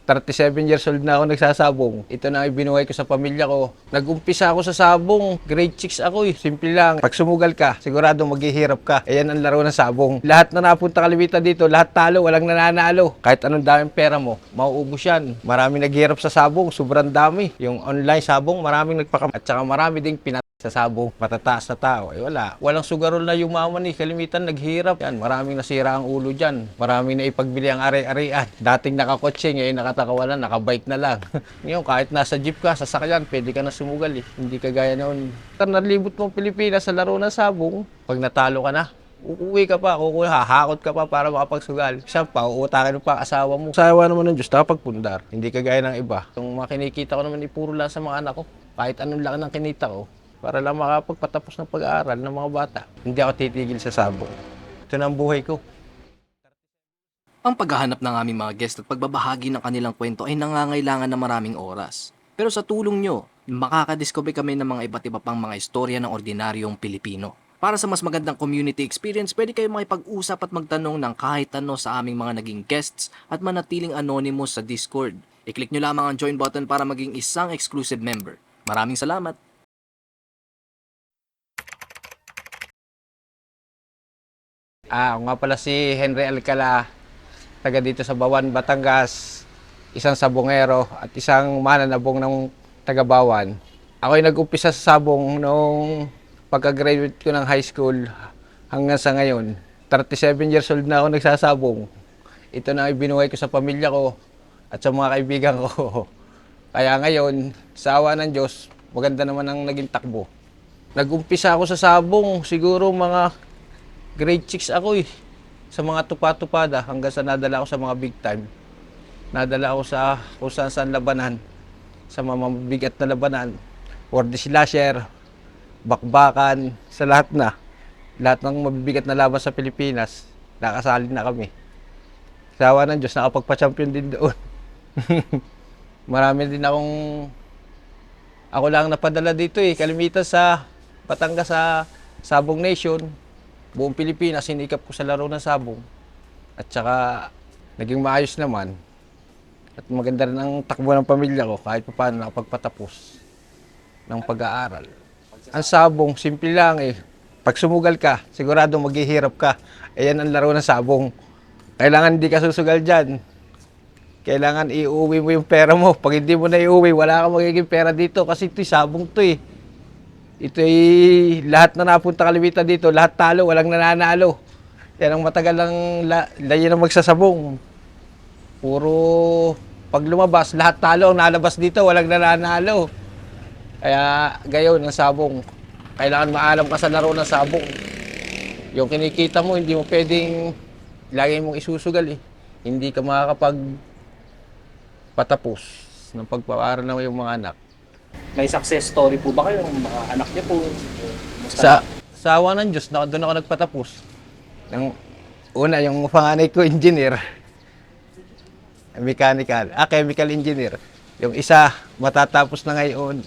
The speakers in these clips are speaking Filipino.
37 years old na ako nagsasabong. Ito na ang ibinuhay ko sa pamilya ko. Nag-umpisa ako sa sabong. Grade 6 ako eh. Simple lang. Pag sumugal ka, sigurado maghihirap ka. Ayan ang laro ng sabong. Lahat na napunta kalimitan dito, lahat talo, walang nananalo. Kahit anong daming pera mo, mauubos yan. Maraming naghihirap sa sabong, sobrang dami. Yung online sabong, maraming nagpakam. At saka marami ding sa sabong, matataas na tao. Wala. Walang sugarol na yumaman eh. Kalimitan naghirap. Yan, maraming nasira ang ulo dyan. Maraming na ipagbili ang ari-arian. Dating nakakotse, ngayon nakatakawalan, nakabike na lang. Ngayon, kahit nasa jeep ka, sasakyan, pwede ka na sumugal eh. Hindi kagaya noon. Nalibot mo Pilipinas sa laro ng sabong. Pag natalo ka na, uuwi ka pa, hahakot ka pa para makapagsugal. Siya pa, uutakin mo pa asawa mo. Asawa naman ng Diyos, pundar. Hindi kagaya ng iba. Yung mga kinikita ko naman, puro lang sa mga anak ko. Kahit anong laki ng kinita ko, para lang makapagpatapos ng pag-aaral ng mga bata. Hindi ako titigil sa sabong. Ito na ang buhay ko. Ang paghahanap ng aming mga guest at pagbabahagi ng kanilang kwento ay nangangailangan ng maraming oras. Pero sa tulong nyo, makakadiscover kami ng mga iba't iba pang mga istorya ng ordinaryong Pilipino. Para sa mas magandang community experience, pwede kayo makipag-usap at magtanong ng kahit ano sa aming mga naging guests at manatiling anonymous sa Discord. I-click nyo lamang ang join button para maging isang exclusive member. Maraming salamat! Ako nga pala si Henry Alcala, taga dito sa Bawan, Batangas, isang sabongero at isang mananabong ng taga Bawan. Ako ay nag-umpisa sa sabong noong pagka-graduate ko ng high school hanggang sa ngayon. 37 years old na ako nagsasabong. Ito na ang ibinuhay ko sa pamilya ko at sa mga kaibigan ko. Kaya ngayon, sa awa ng Diyos, maganda naman ang naging takbo. Nag-umpisa ako sa sabong, siguro mga grade 6 ako eh. Sa mga tupa-tupada hanggang sa nadala ako sa mga big time. Nadala ako sa kung saan labanan. Sa mga mabigat na labanan. World Slasher, bakbakan, sa lahat na. Lahat ng mabibigat na laban sa Pilipinas, nakasali na kami. Sa awa ng Diyos, nakapagpa-champion din doon. Marami din ako lang napadala dito eh. Kalimitan sa Batangas sa Sabong Nation. Buong Pilipinas, sinikap ko sa laro ng sabong. At saka, naging maayos naman. At maganda rin ang takbo ng pamilya ko kahit pa paano nakapagpatapos ng pag-aaral. Ang sabong, simple lang eh. Pag sumugal ka, sigurado maghihirap ka. Ayan ang laro ng sabong. Kailangan hindi ka susugal dyan. Kailangan iuwi mo yung pera mo. Pag hindi mo na iuwi, wala kang magiging pera dito kasi ito'y sabong to eh. Ito'y lahat na napunta kalimitan dito, lahat talo, walang nananalo. Yan ang matagal lang layo na magsasabong. Puro pag lumabas, lahat talo ang nalabas dito, walang nananalo. Kaya gayon ang sabong. Kailangan maalam ka sa laro ng sabong. Yung kinikita mo, hindi mo pwedeng lagi mong isusugal eh. Hindi ka makakapagpatapos ng pagpapaaral ng iyong mga anak. May success story po ba kayo ng mga anak niyo po? Sa awa ng Diyos, doon ako nagpatapos. Una, yung panganay ko, engineer. Chemical engineer. Yung isa, matatapos na ngayon,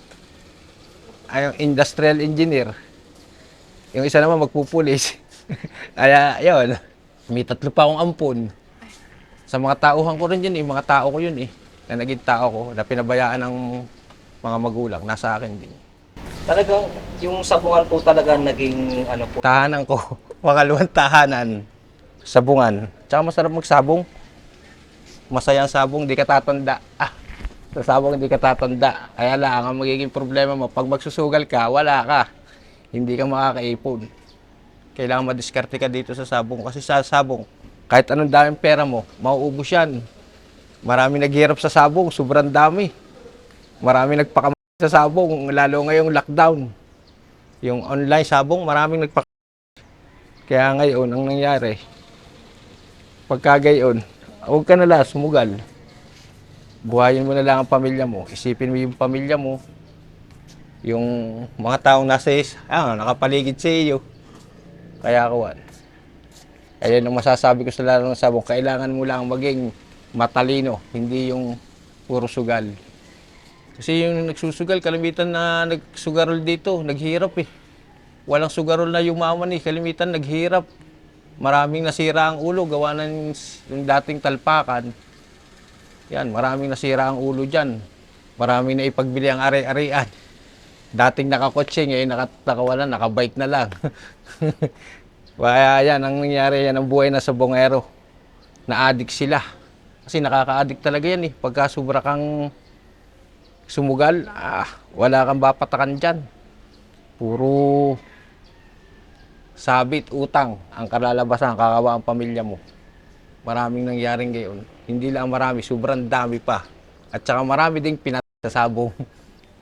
ay yung industrial engineer. Yung isa naman, magpupulis. Kaya, yun. May 3 pa akong ampon. Sa mga tauhan ko rin yun, mga tao ko yun eh. Na naging tao ko, na pinabayaan ng mga magulang, nasa akin din. Talagang yung sabungan po talaga naging ano po? Tahanan ko, pangalawang tahanan, sabungan. Tsaka masarap magsabong. Masaya ang sabong, di ka tatanda. Sa sabong hindi ka tatanda. Kaya lang, ang magiging problema mo, pag magsusugal ka, wala ka. Hindi ka makakaipon. Kailangan madiskarte ka dito sa sabong. Kasi sa sabong, kahit anong daming pera mo, mauubos yan. Marami naghihirap sa sabong, sobrang dami. Marami nagpakamay sa sabong, lalo ngayong lockdown. Yung online sabong, maraming nagpakamay. Kaya ngayon, ang nangyari, pagkagayon, huwag ka na sumugal. Buhayin mo na lang ang pamilya mo. Isipin mo yung pamilya mo. Yung mga taong nakapaligid sa iyo. Kaya kawan. Ayan ang masasabi ko sa laro ng sabong. Kailangan mo lang maging matalino, hindi yung puro sugal. Kasi yung nagsusugal, kalimitan na nagsugarol dito, naghirap eh. Walang sugarol na yumaman eh, kalimitan naghirap. Maraming nasira ang ulo, gawa ng yung dating talpakan. Yan, maraming nasira ang ulo dyan. Maraming na ipagbili ang ari-arian. Dating nakakotse, ngayon nakawala, nakabike na lang. Kaya yan, ang nangyari yan, ang buhay na sa bungero. Na-addict sila. Kasi nakaka-addict talaga yan eh. Pagka sobra kang sumugal, wala kang bapatakan dyan. Puro sabit, utang, ang kalalabasan, kakawa ang pamilya mo. Maraming nangyaring gayon. Hindi lang marami, sobrang dami pa. At saka marami ding pinatay sa sabong.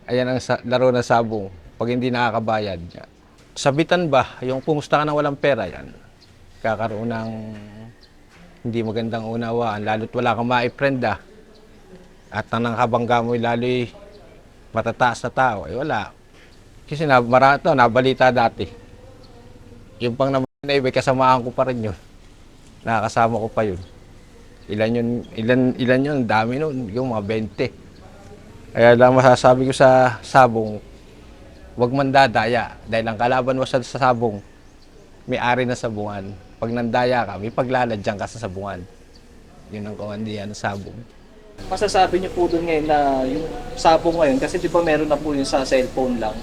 Ayan ang laro ng sabong. Pag hindi nakakabayad. Sabitan ba, yung kumusta ka na walang pera, yan. Kakaroon ng hindi magandang unawaan. Lalo't wala kang maiprenda. At ang nakabangga mo lalo'y matataas na tao. Wala. Kasi nabalita dati. Yung pang naman na iba, kasamahan ko pa rin yun. Nakakasama ko pa yun. Ilan yun, dami nun, yung mga 20. Kaya lang masasabi ko sa sabong, huwag mandadaya. Dahil ang kalaban mo sa sabong, may-ari na sabungan. Pag nandaya ka, may paglaladyan ka sa sabungan. Yun ang kawandian ng sabong. Masasabi niyo po doon ngayon na yung sabong ngayon, kasi di ba meron na po yung sa cellphone lang.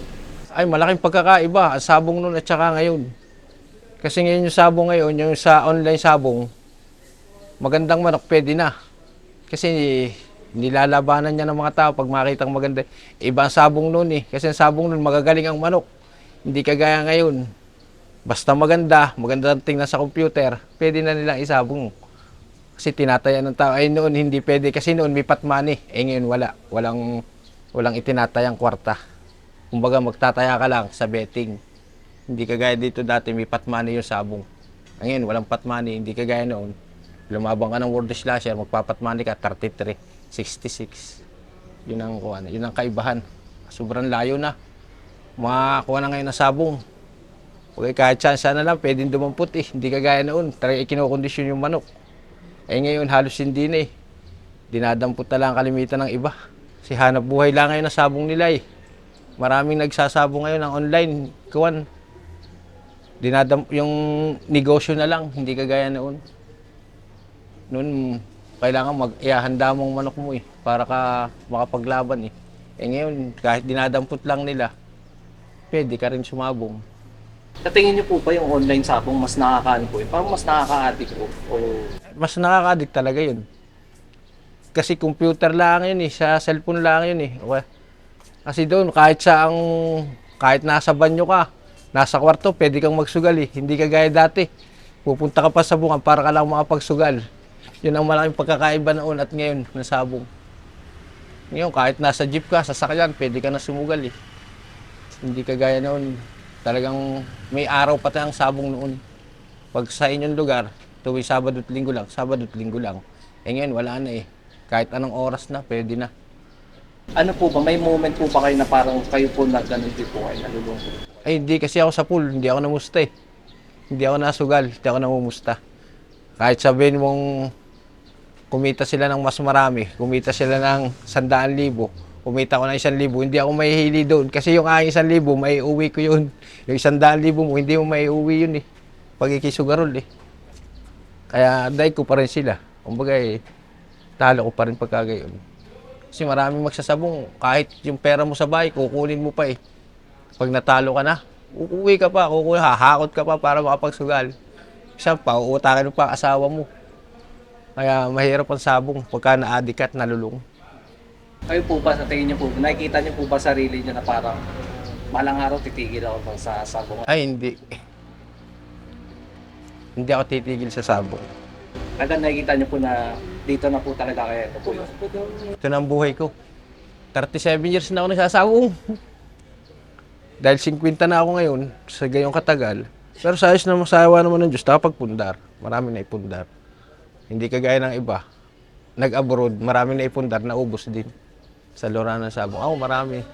Ay, malaking pagkakaiba. Ang sabong nun at saka ngayon. Kasi ngayon yung sabong ngayon, yung sa online sabong, magandang manok, pwede na. Kasi nilalabanan niya ng mga tao pag makitang maganda. Iba ang sabong noon eh. Kasi ang sabong noon, magagaling ang manok. Hindi kagaya ngayon. Basta maganda tingnan sa computer, pwede na nilang isabong. Kasi tinatayan ng tao. Ay noon hindi pwede kasi noon may patmani. Ngayon wala. Walang itinatayang kwarta. Kumbaga magtataya ka lang sa betting. Hindi kagaya dito dati may patmani yung sabong. Ngayon walang patmani, hindi kagaya noon. Lumabang ka ng word slasher, magpapatmani ka 33. 66. Yun ang kaibahan. Sobrang layo na. Makakuha na ngayon ng sabong. Okay, kahit chance na lang, pwedeng dumampot eh. Hindi kagaya noon. Talaga ikinokondisyon yung manok. Ngayon halos hindi na eh. Dinadampot na lang ang kalimitan ng iba. Si hanap buhay lang ngayon ng sabong nila eh. Maraming nagsasabong ngayon ng online. Yung negosyo na lang, hindi kagaya noon. Noon, kailangan ihahanda mong manok mo eh, para ka makapaglaban eh. Ngayon, kahit dinadampot lang nila, pwede ka rin sumabong. Sa tingin niyo po ba yung online sabong mas nakakaano po yun? Parang mas nakaka-addict po? O Mas nakaka-addict talaga yun. Kasi computer lang yun eh, sa cellphone lang yun eh. Okay. Kasi doon, kahit nasa banyo ka, nasa kwarto, pwede kang magsugal eh. Hindi kagaya dati. Pupunta ka pa sa bunga para ka lang makapagsugal. Yun ang malaking pagkakaiba noon at ngayon na sabong. Ngayon, kahit nasa jeep ka, sasakyan, pwede ka na sumugal eh. Hindi kagaya noon. Talagang may araw pati ang sabong noon. Pag sa inyong lugar, tuwing Sabado at Linggo lang. Ngayon, wala na eh. Kahit anong oras na, pwede na. ano po ba, may moment po ba kayo na parang kayo po na ganun din po kayo nalulungkot? Ay, hindi kasi ako sa pool. Hindi ako namusta eh. Hindi ako nasugal. Hindi ako namumusta. Kahit sabihin mong kumita sila ng mas marami, kumita sila ng 100,000, kumita ko ng 1,000, hindi ako mahihili doon. Kasi yung aking 1,000, may uwi ko yun. Yung 100,000 mo, hindi mo may uwi yun eh. Pag ikisugarol eh. Kaya dahil ko pa rin sila. Kumbaga eh, talo ko pa rin pagkagayon. Kasi maraming magsasabong, kahit yung pera mo sa bahay, kukunin mo pa eh. Pag natalo ka na, uuwi ka pa, hahakot ka pa para makapagsugal. Isa pa, uutakin mo pa ang asawa mo. Kaya mahirap ang sabong pagka na-addict at nalulung. Kayo po ba, sa tingin niyo po, nakikita niyo po ba sarili niyo na parang malang araw titigil ako sa sabong? Ay, hindi. Hindi ako titigil sa sabong. Agad nakikita niyo po na dito na po talaga kaya ito po yun. Ito na ang buhay ko. 37 years na ako nagsasabong. Dahil 50 na ako ngayon, sa gayong katagal. Pero sa ayos na masawa naman ng Diyos, nakapagpundar. Marami na ipundar. Hindi kagaya ng iba. Nag-abroad, marami na ipundar, naubos din. Sa lora ng sabong. Ako, marami.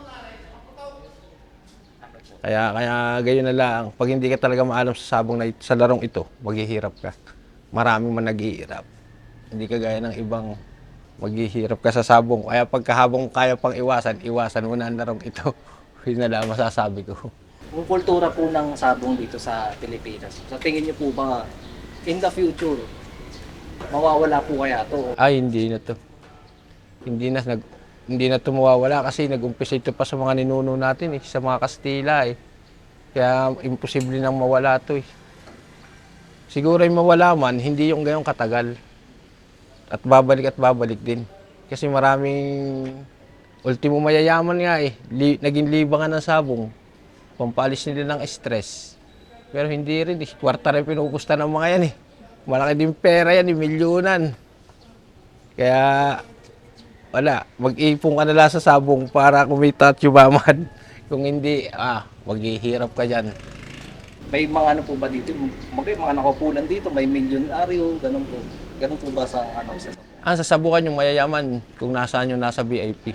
Kaya gayon na lang. Pag hindi ka talaga maalam sa sabong na sa larong ito, maghihirap ka. Marami man naghihirap. Hindi kagaya ng ibang maghihirap ka sa sabong. Kaya pagkahabang kaya pang iwasan mo na ang larong ito. Yun na lang masasabi ko. Yung kultura po ng sabong dito sa Pilipinas, sa tingin niyo po ba in the future, mawawala po kaya to? Ay, hindi na to. Hindi na tumawawala kasi nag-umpisa ito pa sa mga ninuno natin sa mga Kastila Kaya imposible nang mawala to Siguro yung mawala man, hindi yung gayong katagal. At babalik din. Kasi maraming ultimo mayayaman nga naging libangan ng sabong. Pampalis nila ng stress. Pero hindi rin Kwarta rin pinupusta ng mga yan Malaki din pera yan milyonan. Kaya wala, mag-ipon ka na lang sa sabong para kumita at yumaman. Kung hindi, maghihirap ka dyan. May mga ano po ba dito? May mga nakupunan dito, may milyonaryo, ganun po. Ganun po ba sa sa Sasabukan yung mayayaman kung nasaan yung nasa VIP.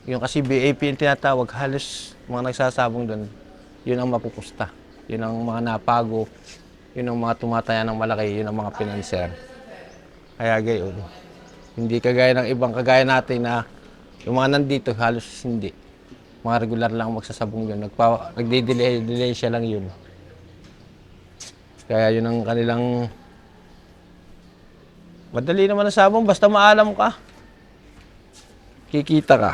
Yung kasi VIP yung tinatawag, halos mga nagsasabong doon, yun ang mapupusta. Yun ang mga napago, yun ang mga tumataya ng malaki, yun ang mga pinanser. Kaya gayon. Hindi kagaya ng ibang kagaya natin na yung mga nandito halos hindi. Mga regular lang magsasabong yun. Nagde-delay siya lang yun. Kaya yun ang kanilang madali naman ang sabong basta maalam ka. Kikita ka.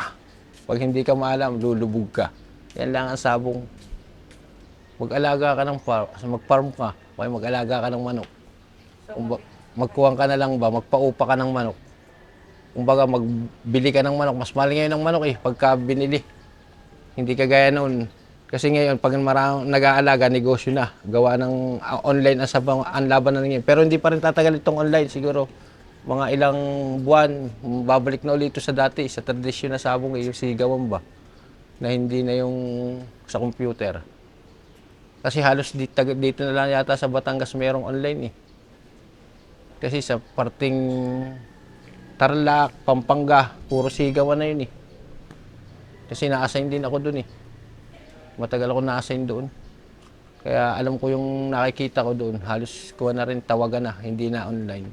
Pag hindi ka maalam, lulubog ka. Yan lang ang sabong. Mag-alaga ka ng mag-farm ka. Okay, mag-alaga ka ng manok. Magkuwang ka na lang ba, magpaupa ka ng manok. Kumbaga, magbili ka ng manok. Mas mahal ngayon ng manok pagka binili. Hindi kagaya noon. Kasi ngayon, pag nag-aalaga, negosyo na. Gawa ng online ang laban na ngayon. Pero hindi pa rin tatagal itong online. Siguro, mga ilang buwan, babalik na ulit ito sa dati, sa tradisyon na sabong, yung sigawan ba, na hindi na yung sa computer. Kasi halos dito na lang yata sa Batangas mayroong online Kasi sa parting Tarlac, Pampanga, puro sigawan na yun Kasi na-assign din ako doon Matagal ako na-assign doon. Kaya alam ko yung nakikita ko doon, halos kuha na rin tawagan na, hindi na online.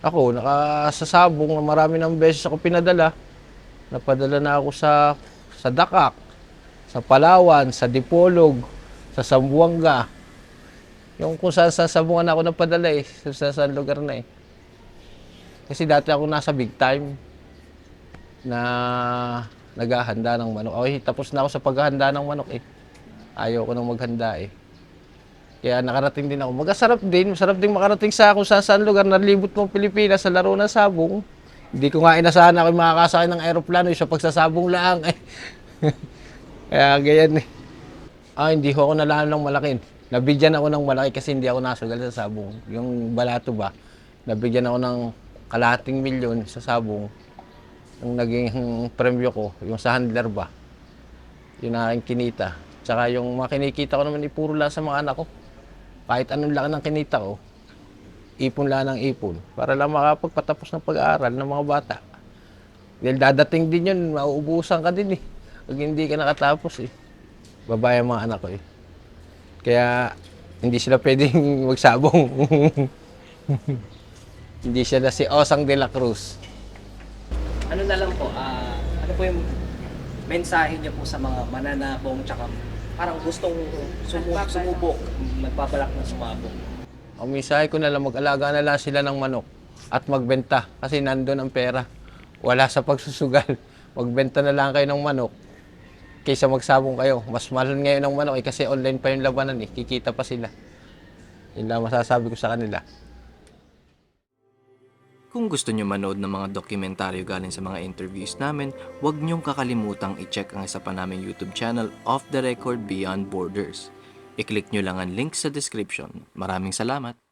Ako, nakasasabong, marami ng beses ako pinadala. Napadala na ako sa Dakak, sa Palawan, sa Dipolog, sa Zamboanga. Yung kung saan sasabungan ako napadala sa saan lugar na Kasi dati ako nasa big time na naghahanda ng manok. Tapos na ako sa paghahanda ng manok Ayaw ko nang maghanda Kaya nakarating din ako. Masarap din makarating sa kung saan lugar na libot mong Pilipinas sa laro ng sabong. Hindi ko nga inasahan ako makakasakay ng aeroplano sa pagsasabong lang Kaya ganyan hindi ko ako nalaman ng malaki. Nabigyan ako ng malaki kasi hindi ako nasugal sa sabong. Yung balato ba, nabigyan ako ng kalahating milyon sa sabong. Ang naging premyo ko, yung sa handler ba, yun ang aking kinita. Tsaka yung mga kinikita ko naman, puro lang sa mga anak ko. Kahit anong laki ng kinita ko, ipon lang ng ipon. Para lang makapagpatapos ng pag-aaral ng mga bata. Dahil dadating din yun, mauubusan ka din Pag hindi ka nakatapos Babae ang mga anak ko Kaya hindi sila pwedeng magsabong. Hindi sila si Osang de la Cruz. Ano na lang po, ano po yung mensahe niyo po sa mga mananabong tsaka parang gustong sumubok, nagbabalak na sumabong? Ang mensahe ko na lang, mag-alaga na lang sila ng manok at magbenta kasi nandun ang pera. Wala sa pagsusugal. Magbenta na lang kayo ng manok kaysa magsabong kayo. Mas mahal ngayon ng manok kasi online pa yung labanan kikita pa sila. Yun lang masasabi ko sa kanila. Kung gusto nyo manood ng mga dokumentaryo galing sa mga interviews namin, huwag nyong kakalimutang i-check ang isa pa naming YouTube channel, Off the Record Beyond Borders. I-click nyo lang ang link sa description. Maraming salamat!